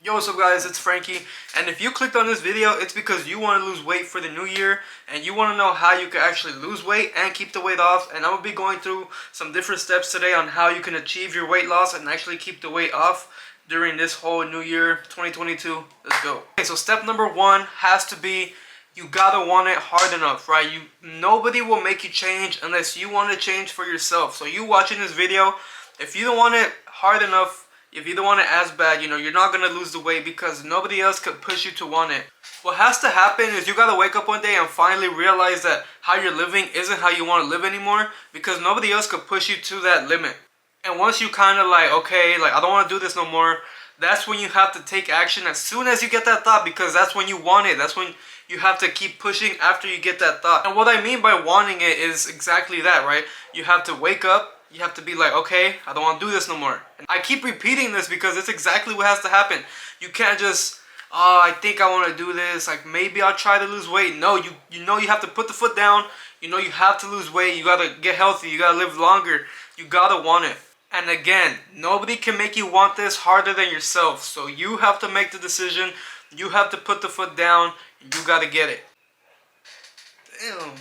Yo, what's up guys, it's Franky, and if you clicked on this video, it's because you want to lose weight for the new year, and you want to know how you can actually lose weight and keep the weight off, and I'm going to be going through some different steps today on how you can achieve your weight loss and actually keep the weight off during this whole new year, 2022. Let's go. Okay, so step number one has to be, you gotta want it hard enough, right? Nobody will make you change unless you want to change for yourself. So you watching this video, if you don't want it hard enough, if you don't want it as bad, you're not going to lose the weight because nobody else could push you to want it. What has to happen is you got to wake up one day and finally realize that how you're living isn't how you want to live anymore, because nobody else could push you to that limit. And once you kind of okay, I don't want to do this no more, that's when you have to take action as soon as you get that thought, because that's when you want it. That's when you have to keep pushing after you get that thought. And what I mean by wanting it is exactly that, right? You have to wake up. You have to be like, okay, I don't want to do this no more. And I keep repeating this because it's exactly what has to happen. You can't just, oh, I think I want to do this. Maybe I'll try to lose weight. No, you know you have to put the foot down. You know you have to lose weight. You got to get healthy. You got to live longer. You got to want it. And again, nobody can make you want this harder than yourself. So you have to make the decision. You have to put the foot down. You got to get it. Damn.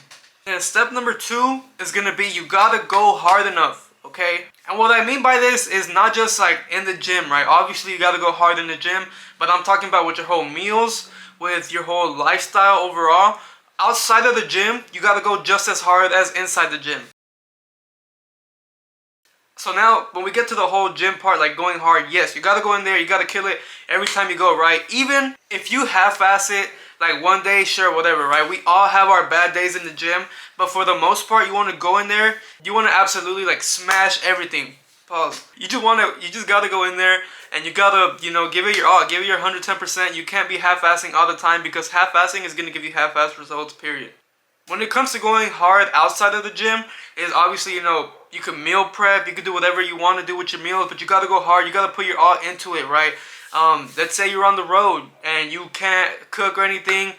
And step number two is going to be, you got to go hard enough, okay? And what I mean by this is not just in the gym, right? Obviously you got to go hard in the gym, but I'm talking about with your whole meals, with your whole lifestyle overall. Outside of the gym, you got to go just as hard as inside the gym. So now, when we get to the whole gym part, going hard, yes, you got to go in there, you got to kill it every time you go, right? Even if you half-ass it, one day, sure, whatever, right? We all have our bad days in the gym, but for the most part, you want to go in there, you want to absolutely smash everything. Pause. You just got to go in there, and you got to, give it your all, give it your 110%. You can't be half-assing all the time, because half-assing is going to give you half-ass results, period. When it comes to going hard outside of the gym, is obviously, you can meal prep, you can do whatever you want to do with your meals, but you got to go hard, you got to put your all into it, right? Let's say you're on the road and you can't cook or anything.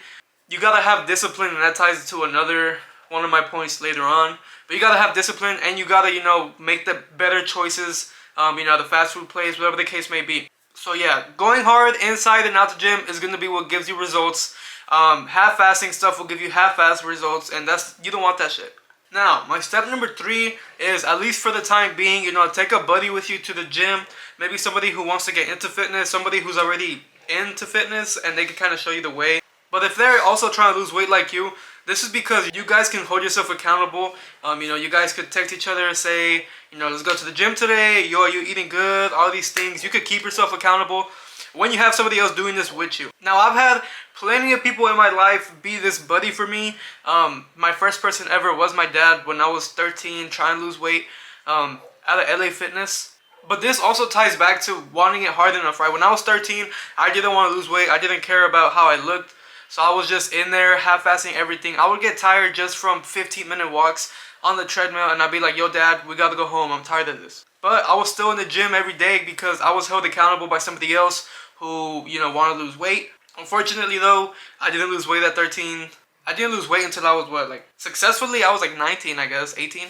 You gotta have discipline, and that ties to another one of my points later on. But you gotta have discipline, and you gotta, make the better choices. The fast food place, whatever the case may be. So yeah, going hard inside and out the gym is gonna be what gives you results. Half-assing stuff will give you half-ass results, and you don't want that shit. Now, my step number three is, at least for the time being, take a buddy with you to the gym. Maybe somebody who wants to get into fitness, somebody who's already into fitness, and they can kind of show you the way. But if they're also trying to lose weight like you, this is because you guys can hold yourself accountable. You guys could text each other and say, let's go to the gym today. Yo, are you eating good? All these things. You could keep yourself accountable when you have somebody else doing this with you. Now, I've had plenty of people in my life be this buddy for me. My first person ever was my dad when I was 13, trying to lose weight out of LA Fitness. But this also ties back to wanting it hard enough, right? When I was 13, I didn't want to lose weight. I didn't care about how I looked. So I was just in there half-assing everything. I would get tired just from 15-minute walks on the treadmill, and I'd be like, yo, Dad, we got to go home. I'm tired of this. But I was still in the gym every day because I was held accountable by somebody else who, want to lose weight. Unfortunately, though, I didn't lose weight at 13. I didn't lose weight until I was, successfully, I was 19, I guess, 18.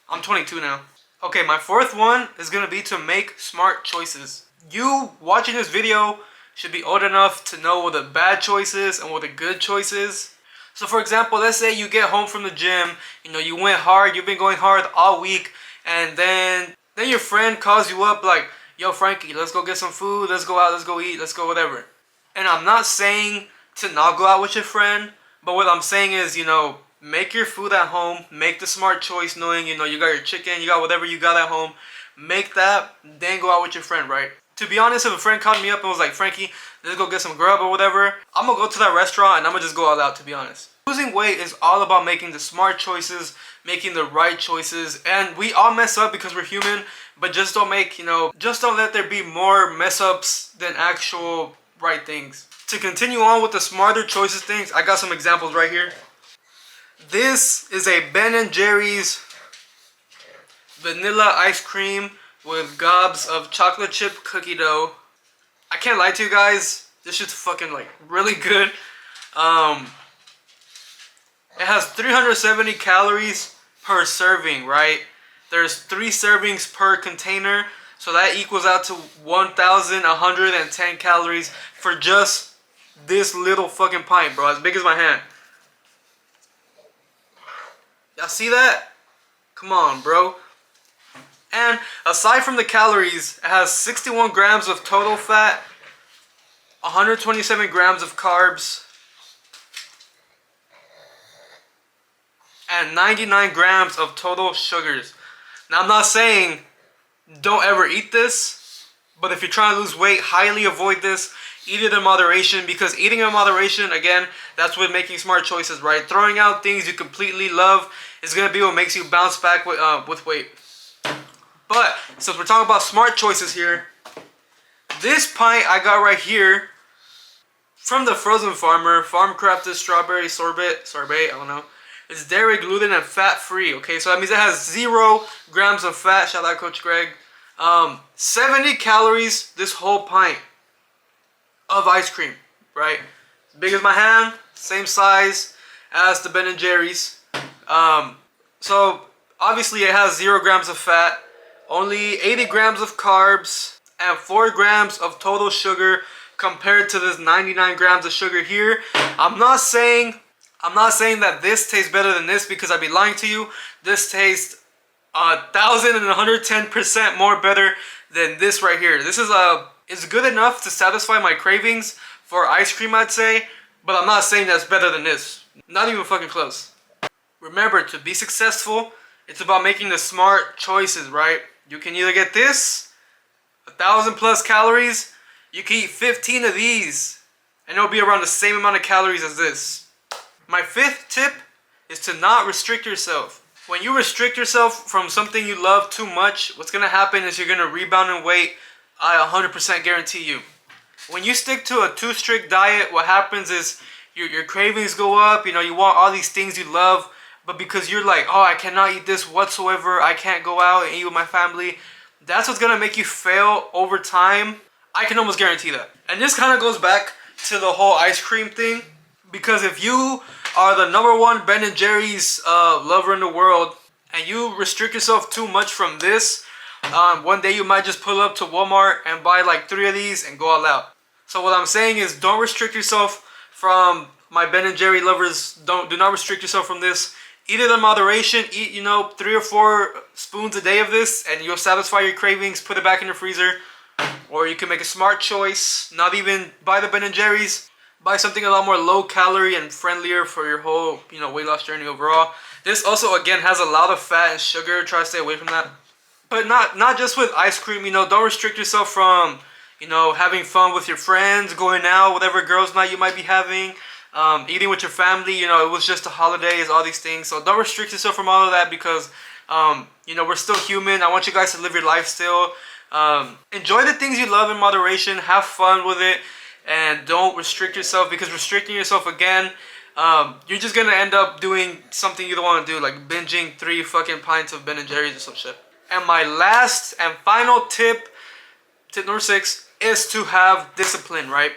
I'm 22 now. Okay, my fourth one is going to be to make smart choices. You watching this video should be old enough to know what the bad choice is and what the good choice is. So for example, let's say you get home from the gym, you went hard, you've been going hard all week, and then your friend calls you up yo, Franky, let's go get some food, let's go out, let's go eat, let's go whatever. And I'm not saying to not go out with your friend, but what I'm saying is, make your food at home. Make the smart choice knowing, you got your chicken, you got whatever you got at home. Make that, then go out with your friend, right? To be honest, if a friend called me up and was like, Franky, let's go get some grub or whatever, I'm going to go to that restaurant and I'm going to just go all out, to be honest. Losing weight is all about making the smart choices, making the right choices. And we all mess up because we're human, but just don't just don't let there be more mess ups than actual right things. To continue on with the smarter choices things, I got some examples right here. This is a Ben & Jerry's vanilla ice cream with gobs of chocolate chip cookie dough. I can't lie to you guys, this shit's fucking really good. It has 370 calories per serving, right? There's 3 servings per container. So that equals out to 1,110 calories for just this little fucking pint, bro. As big as my hand. Y'all see that? Come on, bro. And aside from the calories, it has 61 grams of total fat, 127 grams of carbs, and 99 grams of total sugars. Now, I'm not saying don't ever eat this, but if you're trying to lose weight, highly avoid this. Eat it in moderation, because eating in moderation, again, that's what making smart choices, right? Throwing out things you completely love is going to be what makes you bounce back with weight. But since we're talking about smart choices here, this pint I got right here from the Frozen Farmer, farm crafted strawberry sorbet, I don't know. It's dairy, gluten, and fat free. Okay, so that means it has 0 grams of fat. Shout out Coach Greg. 70 calories. This whole pint of ice cream, right? As big as my hand, same size as the Ben and Jerry's. So obviously it has 0 grams of fat, only 80 grams of carbs, and 4 grams of total sugar compared to this 99 grams of sugar here. I'm not saying that this tastes better than this, because I'd be lying to you. This tastes 1,110% more better than this right here. This is it's good enough to satisfy my cravings for ice cream, I'd say, but I'm not saying that's better than this. Not even fucking close. Remember, to be successful, it's about making the smart choices, right? You can either get this, 1,000 plus calories. You can eat 15 of these, and it'll be around the same amount of calories as this. My 5th tip is to not restrict yourself. When you restrict yourself from something you love too much, what's going to happen is you're going to rebound in weight. I 100% guarantee you. When you stick to a too strict diet, what happens is your cravings go up. You know, you want all these things you love, but because you're like, oh, I cannot eat this whatsoever, I can't go out and eat with my family, that's what's going to make you fail over time. I can almost guarantee that. And this kind of goes back to the whole ice cream thing, because if you are the #1 Ben and Jerry's lover in the world, and you restrict yourself too much from this, one day you might just pull up to Walmart and buy like 3 of these and go all out. So what I'm saying is, don't restrict yourself from my Ben and Jerry lovers. Do not restrict yourself from this. Eat it in moderation. Eat, 3 or 4 spoons a day of this, and you'll satisfy your cravings. Put it back in the freezer. Or you can make a smart choice, not even buy the Ben and Jerry's. Buy something a lot more low calorie and friendlier for your whole, weight loss journey overall. This also, again, has a lot of fat and sugar. Try to stay away from that. But not just with ice cream, don't restrict yourself from, having fun with your friends, going out, whatever girls' night you might be having, eating with your family. It was just the holidays, all these things. So don't restrict yourself from all of that, because, we're still human. I want you guys to live your life still. Enjoy the things you love in moderation. Have fun with it. And don't restrict yourself, because restricting yourself, again, you're just going to end up doing something you don't want to do, like binging 3 fucking pints of Ben and Jerry's or some shit. And my last and final tip number 6, is to have discipline, right?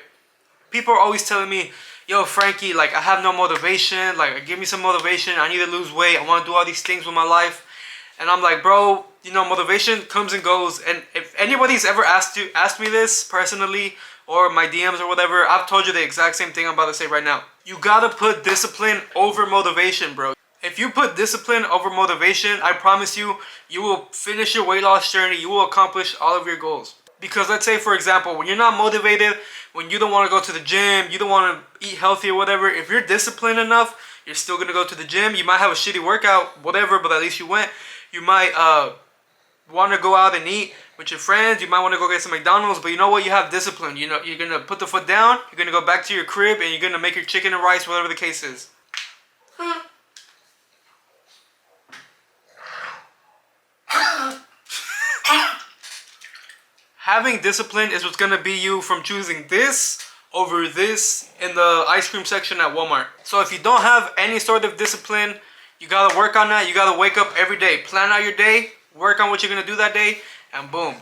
People are always telling me, yo, Frankie, like, I have no motivation. Like, give me some motivation. I need to lose weight. I want to do all these things with my life. And I'm like, bro, motivation comes and goes. And if anybody's ever asked me this personally, or my DMs or whatever, I've told you the exact same thing I'm about to say right now. You gotta put discipline over motivation, bro. If you put discipline over motivation, I promise you, you will finish your weight loss journey. You will accomplish all of your goals. Because let's say, for example, when you're not motivated, when you don't want to go to the gym, you don't want to eat healthy or whatever, if you're disciplined enough, you're still going to go to the gym. You might have a shitty workout, whatever, but at least you went. You might want to go out and eat with your friends. You might want to go get some McDonald's, but you know what? You have discipline. You're going to put the foot down. You're going to go back to your crib, and you're going to make your chicken and rice, whatever the case is. Having discipline is what's going to be you from choosing this over this in the ice cream section at Walmart. So if you don't have any sort of discipline, you got to work on that. You got to wake up every day. Plan out your day. Work on what you're going to do that day. And boom.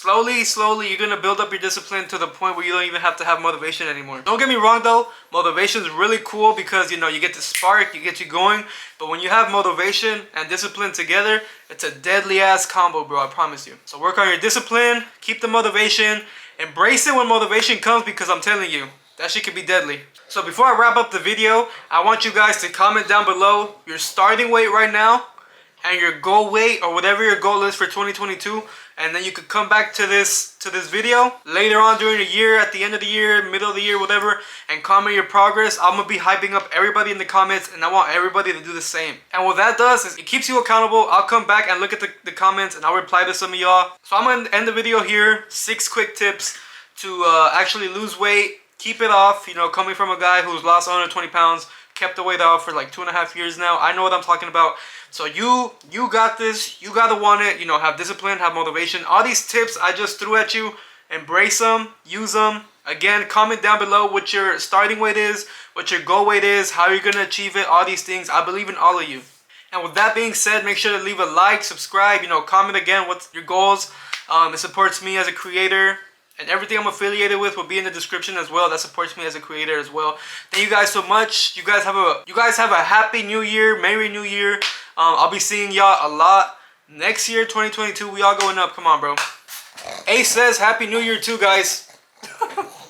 slowly, you're gonna build up your discipline to the point where you don't even have to have motivation anymore. Don't get me wrong though, motivation is really cool because, you know, you get the spark, you get you going. But when you have motivation and discipline together, it's a deadly ass combo, bro, I promise you. So work on your discipline, keep the motivation, embrace it when motivation comes, because I'm telling you, that shit can be deadly. So before I wrap up the video, I want you guys to comment down below your starting weight right now and your goal weight, or whatever your goal is for 2022, and then you could come back to this video later on during the year, at the end of the year, middle of the year, whatever, and comment your progress. I'm gonna be hyping up everybody in the comments, and I want everybody to do the same. And what that does is it keeps you accountable. I'll come back and look at the comments, and I'll reply to some of y'all. So I'm gonna end the video here. 6 quick tips to actually lose weight, keep it off. You know, coming from a guy who's lost 120 pounds, kept the weight off for like 2.5 years now. I know what I'm talking about. So you got this. You gotta want it. You know, have discipline, have motivation. All these tips I just threw at you, embrace them, use them. Again, comment down below what your starting weight is, what your goal weight is, how you're gonna achieve it, all these things. I believe in all of you. And with that being said, make sure to leave a like, subscribe, you know, comment again what's your goals. It supports me as a creator. And everything I'm affiliated with will be in the description as well. That supports me as a creator as well. Thank you guys so much. You guys have a happy new year. Merry New Year. I'll be seeing y'all a lot next year, 2022. We all going up. Come on, bro. Ace says Happy New Year too, guys.